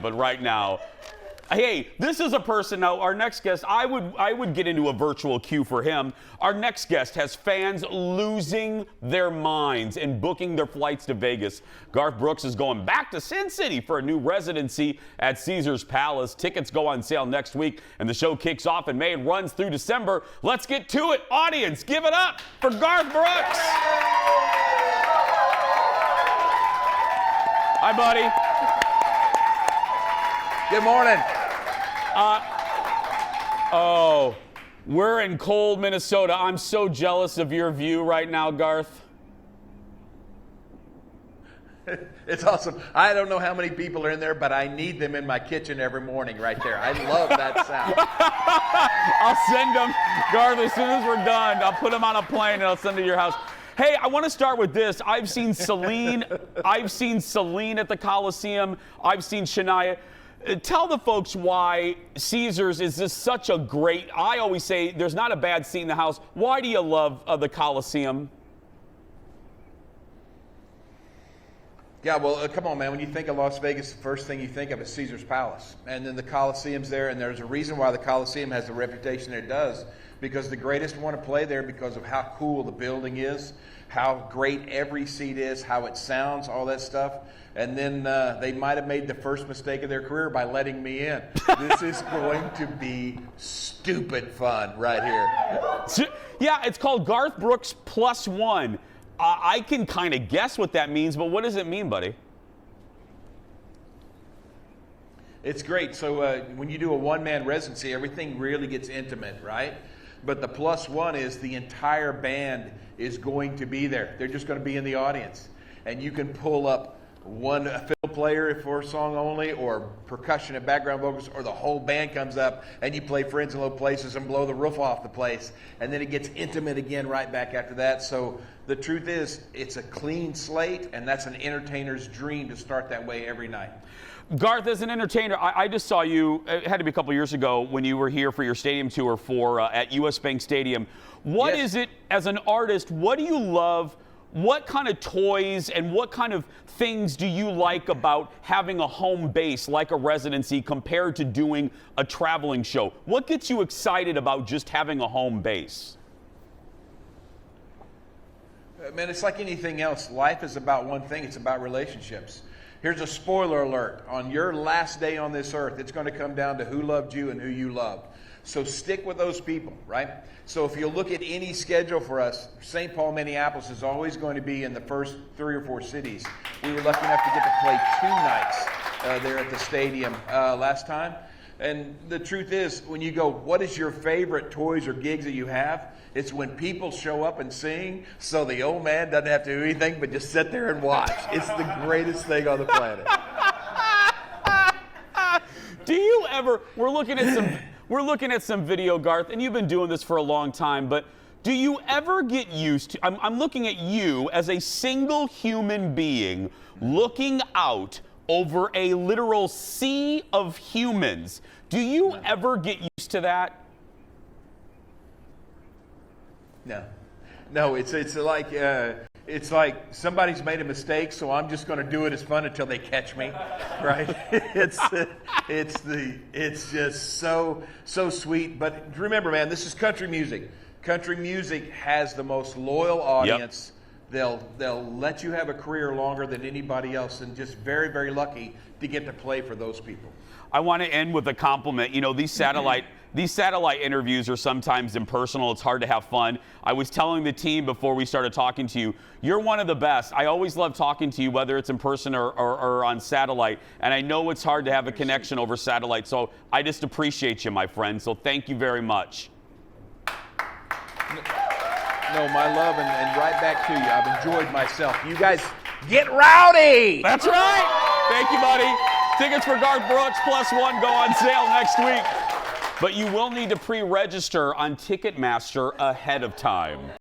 But right now, hey, this is a person. Now, our next guest, I would get into a virtual queue for him. Our next guest has fans losing their minds and booking their flights to Vegas. Garth Brooks is going back to Sin City for a new residency at Caesars Palace. Tickets go on sale next week, and the show kicks off in May and runs through December. Let's get to it. Audience, give it up for Garth Brooks. Hi, buddy. Good morning. We're in cold Minnesota. I'm so jealous of your view right now, Garth. It's awesome. I don't know how many people are in there, but I need them in my kitchen every morning right there. I love that sound. I'll send them, Garth, as soon as we're done. I'll put them on a plane and I'll send them to your house. Hey, I want to start with this. I've seen Celine. I've seen Celine at the Coliseum. I've seen Shania. Tell the folks why Caesars is just such a great. I always say there's not a bad seat in the house. Why do you love the Coliseum? Yeah, well, come on, man. When you think of Las Vegas, the first thing you think of is Caesar's Palace. And then the Coliseum's there, and there's a reason why the Coliseum has the reputation it does, because the greatest want to play there because of how cool the building is, how great every seat is, how it sounds, all that stuff. And then they might have made the first mistake of their career by letting me in. This is going to be stupid fun right here. Yeah, it's called Garth Brooks +1. I can kind of guess what that means, but what does it mean, buddy? It's great. So when you do a one-man residency, everything really gets intimate, right? But the +1 is the entire band is going to be there. They're just going to be in the audience. And you can pull up one fiddle player for a song only, or percussion and background vocals, or the whole band comes up and you play Friends in Low Places and blow the roof off the place. And then it gets intimate again right back after that. So the truth is, it's a clean slate, and that's an entertainer's dream to start that way every night. Garth, as an entertainer, I just saw you, it had to be a couple years ago, when you were here for your stadium tour at US Bank Stadium. What is it, as an artist, what do you love? What kind of toys and what kind of things do you like about having a home base like a residency compared to doing a traveling show? What gets you excited about just having a home base? Man, it's like anything else. Life is about one thing. It's about relationships. Here's a spoiler alert. On your last day on this earth, it's going to come down to who loved you and who you loved. So stick with those people, right? So if you look at any schedule for us, St. Paul, Minneapolis is always going to be in the first 3 or 4 cities. We were lucky enough to get to play 2 nights there at the stadium last time. And the truth is, when you go, what is your favorite toys or gigs that you have? It's when people show up and sing, so the old man doesn't have to do anything but just sit there and watch. It's the greatest thing on the planet. Do you ever, we're looking at some video, Garth, and you've been doing this for a long time, but do you ever get used to, I'm looking at you as a single human being looking out over a literal sea of humans. Do you ever get used to that? No, it's like somebody's made a mistake, so I'm just going to do it as fun until they catch me, right? It's just so sweet. But remember, man, this is country music. Country music has the most loyal audience. Yep. They'll let you have a career longer than anybody else, and just very, very lucky to get to play for those people. I want to end with a compliment. You know, these satellite interviews are sometimes impersonal. It's hard to have fun. I was telling the team before we started talking to you, you're one of the best. I always love talking to you, whether it's in person or on satellite. And I know it's hard to have a connection over satellite. So I just appreciate you, my friend. So thank you very much. No, my love, and right back to you. I've enjoyed myself. You guys get rowdy! That's right! Thank you, buddy. Tickets for Garth Brooks +1 go on sale next week. But you will need to pre-register on Ticketmaster ahead of time.